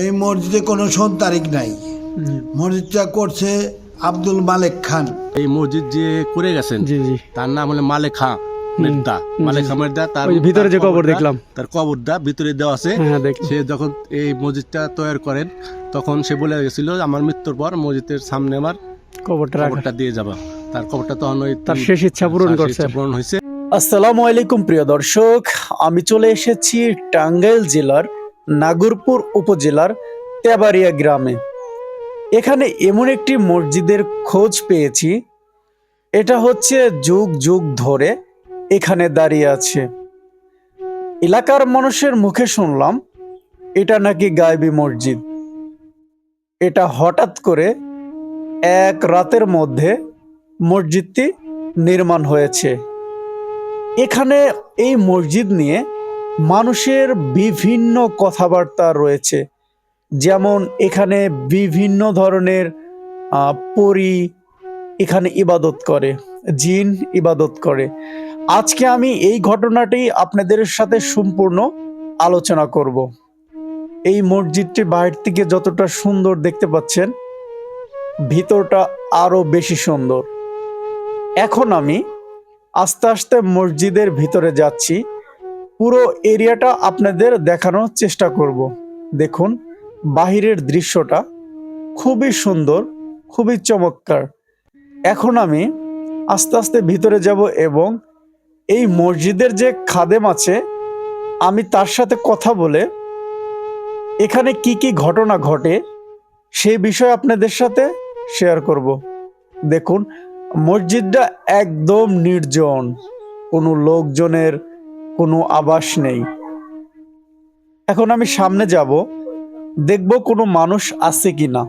এই মসজিদে কোনো সন তারিখ নাই। মসজিদটা করছে আব্দুল মালেক খান। এই মসজিদ যে করে গেছেন তার নাম হলো মালেক খাঁ মেদদা। মালেক খাঁ মেদদা, তার ভিতরে যে কবর দেখলাম, তার কবরটা ভিতরে দেওয়া আছে। সে যখন এই মসজিদটা তৈরি করেন তখন সে বলে গেছিল আমার মৃত্যুর পর মসজিদের সামনে আমার কবরটা দিয়ে যাবা। তার কবরটা তখন তার শেষ ইচ্ছা পূরণ হয়েছে। আসসালামু আলাইকুম প্রিয় দর্শক, আমি চলে এসেছি টাঙ্গাইল জেলার নাগরপুর উপজেলার তেবাড়িয়া গ্রামে। এখানে এমন একটি মসজিদের খোঁজ পেয়েছি, এটা হচ্ছে যুগ যুগ ধরে এখানে দাঁড়িয়ে আছে। এলাকার মানুষের মুখে শুনলাম এটা নাকি গায়বী মসজিদ। এটা হঠাৎ করে এক রাতের মধ্যে মসজিদটি নির্মাণ হয়েছে। এখানে এই মসজিদ নিয়ে মানুষের বিভিন্ন কথাবার্তা রয়েছে, যেমন এখানে বিভিন্ন ধরনের পরী এখানে ইবাদত করে, জিন ইবাদত করে। আজকে আমি এই ঘটনাটি আপনাদের সাথে সম্পূর্ণ আলোচনা করব। এই মসজিদটি বাইরে থেকে যতটা সুন্দর দেখতে পাচ্ছেন, ভিতরটা আরো বেশি সুন্দর। এখন আমি আস্তে আস্তে মসজিদের ভিতরে যাচ্ছি, পুরো এরিয়াটা আপনাদের দেখানোর চেষ্টা করব। দেখুন বাহিরের দৃশ্যটা খুবই সুন্দর, খুবই চমৎকার। এখন আমি আস্তে আস্তে ভিতরে যাব এবং এই মসজিদের যে খাদেম আছে আমি তার সাথে কথা বলে এখানে কি কি ঘটনা ঘটে সেই বিষয়ে আপনাদের সাথে শেয়ার করব। দেখুন মসজিদটা একদম নির্জন, কোনো লোকজনের কোনো আবাস নেই। এখন আমি সামনে যাব, দেখব কোনো মানুষ আছে কিনা।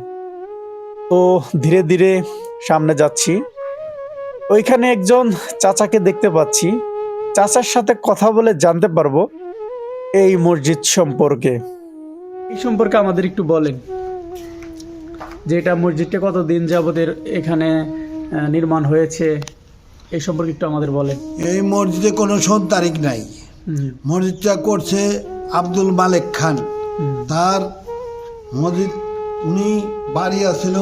তো ধীরে ধীরে সামনে যাচ্ছি। ওইখানে একজন চাচাকে দেখতে পাচ্ছি, চাচার সাথে কথা বলে জানতে পারবো এই মসজিদ সম্পর্কে। এই সম্পর্কে আমাদের একটু বলেন যে এটা মসজিদটা কতদিন যাবত এখানে নির্মাণ হয়েছে, এই সম্পর্কে একটু আমাদের বলেন। এই মসজিদে কোনো সন তারিখ নাই। মসজিদটা করছে আব্দুল মালেক খান। তার মসজিদ উনি বাড়ি আছিল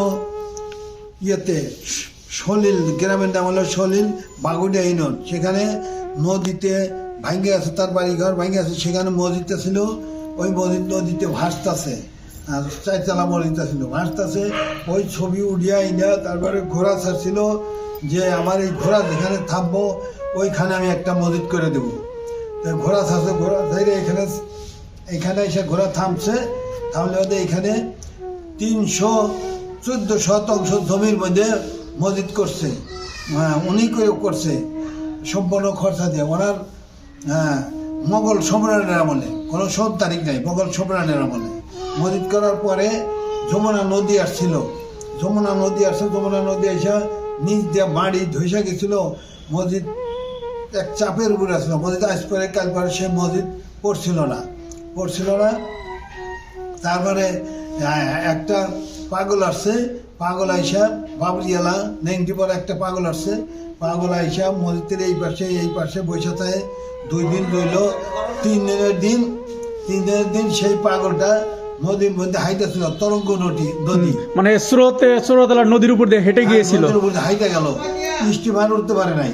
ইয়েতে সলিল, গ্রামের নাম হলো সলিল, বাগুড়িয়া ইউনিয়ন। সেখানে নদীতে ভাঙ্গে আছে, তার বাড়িঘর ভাঙ্গে আছে, সেখানে মসজিদটা ছিল। ওই মসজিদ নদীতে ভাসতেছে, আর চারতলা মসজিদটা ছিল, ভাসতেছে। ওই ছবি উড়িয়া ইন্ডিয়া, তারপরে ঘোড়া ছাড়ছিল যে আমার এই ঘোড়া যেখানে থামবো ওইখানে আমি একটা মসজিদ করে দেবো। ঘোড়া ছাড়ছে, ঘোড়া ধরে এখানে এসে ঘোড়া থামছে, থামলে মধ্যে এখানে 314 শতাংশ জমির মধ্যে মসজিদ করছে। উনি করছে সম্পূর্ণ খরচা দিয়ে। ওনার মোগল সম্রাটের আমলে, কোনো সন তারিখ নাই, মোগল সম্রাটের আমলে মসজিদ করার পরে যমুনা নদী আসছিল। যমুনা নদী এসে নিচ দিয়ে বাড়ি ধসে গেছিল। মসজিদ এক চাপের উপরে আসলো। মসজিদ আজ পরে কাল পরে সে মসজিদ পড়ছিল না। তারপরে একটা পাগল আসছে, পাগল আইসা বাবরিয়ালা নেংটি পরে একটা পাগল আসছে। পাগল আইসা মসজিদের এই পাশে বসে থাকে। 2 দিন রইল। 3 দিনের দিন সেই পাগলটা নদীর মধ্যে হাইতেছিল, তরঙ্গ নদী মানে স্রোতলা নদীর উপর দিয়ে হেঁটে গিয়েছিল, নদীর উপর হাইতে গেল। স্টিমার উঠতে পারে নাই,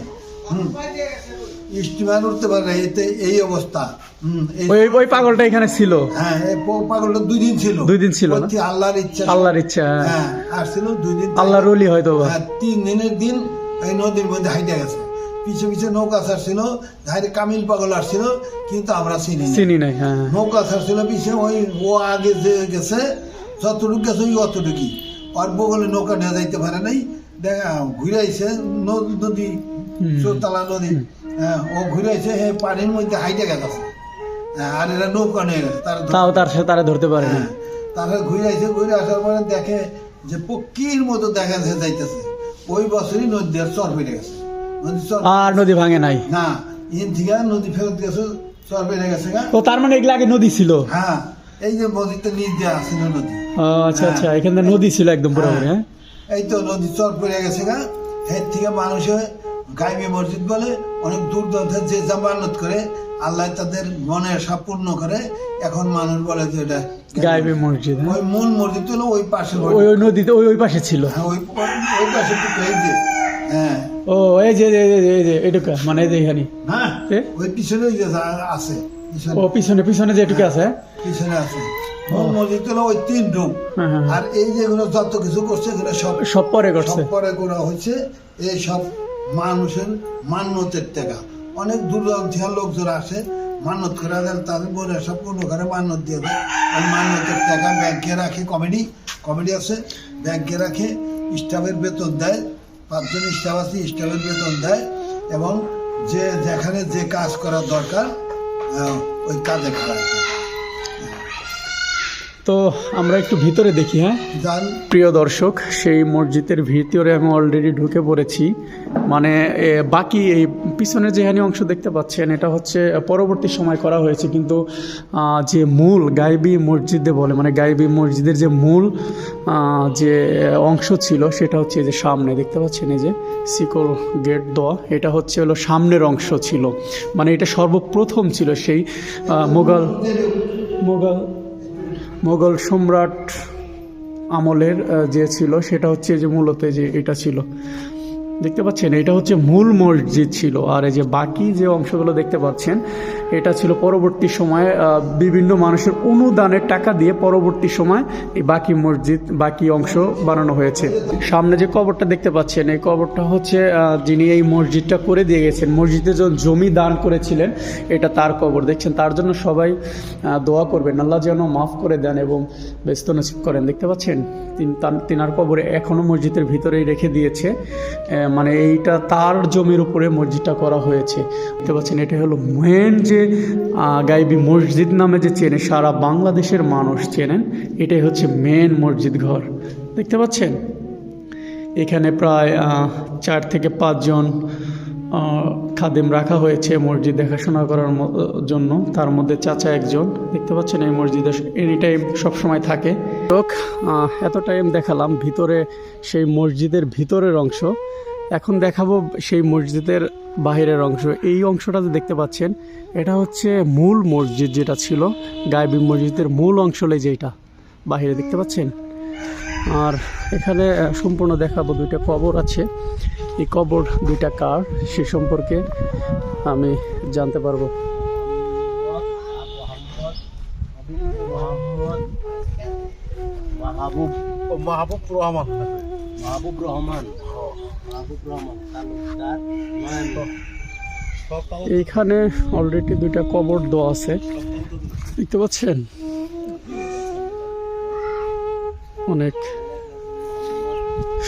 স্টিমার উঠতে পারে নাই, এতে এই অবস্থা। ওই পাগলটা এখানে ছিল। হ্যাঁ, পাগলটা 2 দিন ছিল। আল্লাহর ইচ্ছা। হ্যাঁ, আসছিল 2 দিন। আল্লাহর ওলি হয়তো। হ্যাঁ, 3 দিনের দিন এই নদীর মধ্যে হাইতে গেছে। পিছে নৌকা ছাড়ছিল, কামিল পাগল আসছিল, কিন্তু আমরা চিনি নাই। নৌকা ছাড়ছিল পিছে, ও আগে যে গেছে, যতটুকু গেছে ওই অতটুকুই। আর বগলে নৌকা নিয়ে যাইতে পারে নাই। দেখা ঘুরাইছে নদী, চোরতলা নদী। ও ঘুরাইছে, পানির মধ্যে হাইটে গেছে। আর এরা নৌকা নিয়ে গেছে, তারা ধরতে পারে না। তারা ঘুরে আসার পরে দেখে যে পক্ষীর মতো দেখা যাইতেছে। ওই বছরই নদী আর চর পেটে গেছে। আর নদী ভাঙে নাই না, থেকে নদী ফেরত গেছে, চর পেটে গেছে। তার মানে এগুলো আগে নদী ছিল। হ্যাঁ, এই যে মসজিদটা নিচ দিয়ে আসছিল নদী। আচ্ছা, এখানে নদী ছিল একদম পুরোপুরি। এই তো নদী চর পড়ে গেছে। এর থেকে মানুষে গাইবি মসজিদ বলে। অনেক দূর দূরান্ত যে জামানত করে আল্লাহ তাদের মনে আশা পূর্ণ করে। এখন মানুষ বলে যে এটা গায়েবী মসজিদ। ওই মূল মসজিদ হলো ওই পাশে, ওই নদীতে ওই পাশে ছিল। হ্যাঁ ওই পাশে একটু এই যে, হ্যাঁ ও এই যে এটুকা মানে এই যে এখানে, হ্যাঁ ওই পিছনে ওই যে আছে, ও পিছনে পিছনে যে এটুকু আছে, পিছনে আছে। মূল মসজিদ হলো ওই 3 রুম। আর এই যেগুলো যত কিছু করছে এগুলো সব পরে করছে, সব পরে করা হয়েছে। এই সব মানুষের মান্যতের টাকা, অনেক দূর দূরান্ত থেকে লোকজন আসে মান্যত করে দেন, তাদের বলে সব পূর্ণ করে মান্যত দিয়ে দেয়। ওই মান্যতের টাকা ব্যাংকে রাখে, কমিটি আছে, ব্যাংকে রাখে, স্টাফের বেতন দেয়, 5 জন স্টাফ আছে, স্টাফের বেতন দেয়, এবং যে যেখানে যে কাজ করার দরকার ওই কাজে খারাপ। তো আমরা একটু ভিতরে দেখি। হ্যাঁ যান প্রিয় দর্শক, সেই মসজিদের ভিতরে আমি অলরেডি ঢুকে পড়েছি। মানে বাকি এই পিছনের যেখানে অংশ দেখতে পাচ্ছেন এটা হচ্ছে পরবর্তী সময় করা হয়েছে, কিন্তু যে মূল গায়েবী মসজিদে বলে, মানে গায়েবী মসজিদের যে মূল যে অংশ ছিল সেটা হচ্ছে এই যে সামনে দেখতে পাচ্ছেন, এই যে শিকল গেট দেওয়া, এটা হচ্ছে হলো সামনের অংশ ছিল। মানে এটা সর্বপ্রথম ছিল সেই মোগল সম্রাট আমলের যে ছিল, সেটা হচ্ছে যে মূলত যে এটা ছিল, দেখতে পাচ্ছেন, এটা হচ্ছে মূল মসজিদ ছিল। আর এই যে বাকি যে অংশগুলো দেখতে পাচ্ছেন এটা ছিল পরবর্তী সময়ে বিভিন্ন মানুষের অনুদানের টাকা দিয়ে পরবর্তী সময় এই বাকি মসজিদ, বাকি অংশ বানানো হয়েছে। সামনে যে কবরটা দেখতে পাচ্ছেন এই কবরটা হচ্ছে যিনি এই মসজিদটা করে দিয়ে গেছেন, মসজিদে যখন জমি দান করেছিলেন এটা তার কবর। দেখছেন, তার জন্য সবাই দোয়া করবেন, আল্লাহ যেন মাফ করে দেন এবং ব্যস্ত নসিব করেন। দেখতে পাচ্ছেন তিনার কবরে এখনও মসজিদের ভিতরেই রেখে দিয়েছে, মানে এইটা তার জমির উপরে মসজিদটা করা হয়েছে। দেখতে পাচ্ছেন, এটা হলো মেন যে গায়েবী মসজিদ নামে যে চেনে সারা বাংলাদেশের মানুষ চেনেন, এটাই হচ্ছে মেন মসজিদ ঘর। দেখতে পাচ্ছেন এখানে প্রায় 4 থেকে 5 জন খাদেম রাখা হয়েছে মসজিদ দেখাশোনা করার জন্য, তার মধ্যে চাচা একজন। দেখতে পাচ্ছেন এই মসজিদে এনি টাইম সবসময় থাকে। এত টাইম দেখালাম ভিতরে সেই মসজিদের ভিতরের অংশ, এখন দেখাবো সেই মসজিদের বাহিরের অংশ। এই অংশটা যে দেখতে পাচ্ছেন এটা হচ্ছে মূল মসজিদ যেটা ছিল, গায়েবী মসজিদের মূল অংশ যেটা বাহিরে দেখতে পাচ্ছেন। আর এখানে সম্পূর্ণ দেখাবো 2টা কবর আছে, এই কবর 2টা কার সে সম্পর্কে আমি জানতে পারবো। এইখানে অলরেডি 2টা কবর দেওয়া আছে, দেখতে পাচ্ছেন, অনেক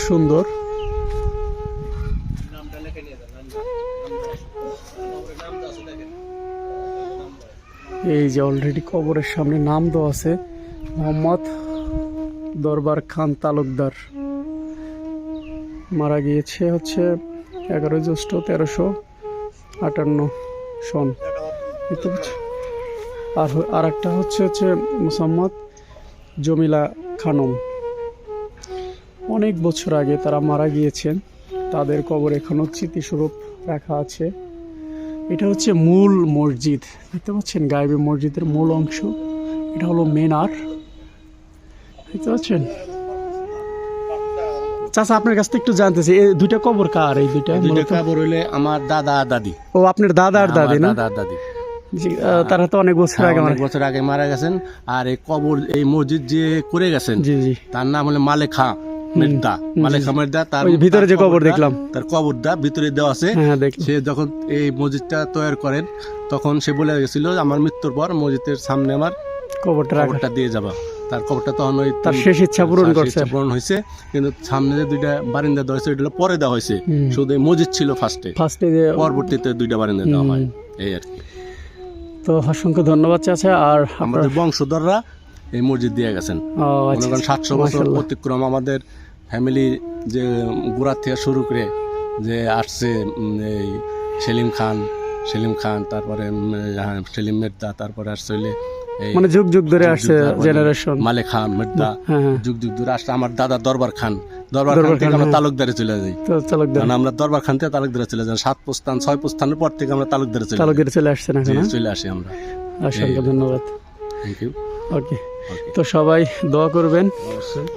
সুন্দর। এই যে অলরেডি কবরের সামনে নাম দেওয়া আছে, মোহাম্মদ দরবার খান তালুকদার, মারা গিয়েছে হচ্ছে 11 জ্যৈষ্ঠ 1358 সন। দেখতে পাচ্ছি। আর একটা হচ্ছে মোহাম্মদ জমিলা খানম, অনেক বছর আগে তারা মারা গিয়েছেন, তাদের কবর এখনও স্মৃতিস্বরূপ রাখা আছে। এটা হচ্ছে মূল মসজিদ, দেখতে পাচ্ছেন গায়েবী মসজিদের মূল অংশ, এটা হলো মেনার, দেখতে পাচ্ছেন। চাচা আপনার কাছ থেকে একটু জানতেছি, এই 2টা কবর কার? এই 2টা কবর হইলে আমার দাদা দাদি। ও আপনার দাদা আর দাদি না? দাদা দাদি, তারা তো অনেক বছর আগে মারা গেছেন। আর এই কবর এই মসজিদ যে করে গেছেন তার নাম হলো মালেখা মির্জা। মালেখা মির্জা, তার ভিতরে যে কবর দেখলাম তার কবরটা ভিতরে দেওয়া আছে। সে যখন এই মসজিদটা তৈরি করেন তখন সে বলে গেছিল আমার মৃত্যুর পর মসজিদের সামনে আমার কবরটা দিয়ে যাবা। তার কবরটা তখন ওই তার শেষ ইচ্ছা পূরণ হয়েছে, কিন্তু সামনে যে 2টা বারিন্দা দেওয়া হয়েছে ওইটা পরে দেওয়া হয়েছে। শুধু মসজিদ ছিল ফার্স্টে, পরবর্তীতে 2টা বারিন্দা দেওয়া হয়, এই আর কি। তো অসংখ্য ধন্যবাদ চাচা। আর আমাদের বংশধররা এই মসজিদ দিয়ে গেছেন 700 বছর অতিক্রম। আমাদের ফ্যামিলি যে গোড়ার থেকে শুরু করে যে আসছে এই সেলিম খান, তারপরে সেলিম মির্জা, তারপরে আসছে হইলে এই মানে যুগ যুগ ধরে যুগ আসছে যুগ ধরে জেনারেশন। মালে খান মির্জা হ্যাঁ হ্যাঁ যুগ যুগ ধরে আসছে। আমার দাদা দরবার খান দরবার থেকে খান, আমরা হ্যাঁ। তালুকদারে চলে যাই। তো চালকদার কারণ আমরা দরবার খান থেকে তালুকদারে চলে যাই। 7 প্রস্থান 6 প্রস্থানের পর থেকে আমরা তালুকদারে চলে যাই। চালকের চলে আসছেন এখন, হ্যাঁ? চলে আসি আমরা। অসংখ্য ধন্যবাদ। Thank you. ওকে, তো সবাই দোয়া করবেন। অবশ্যই।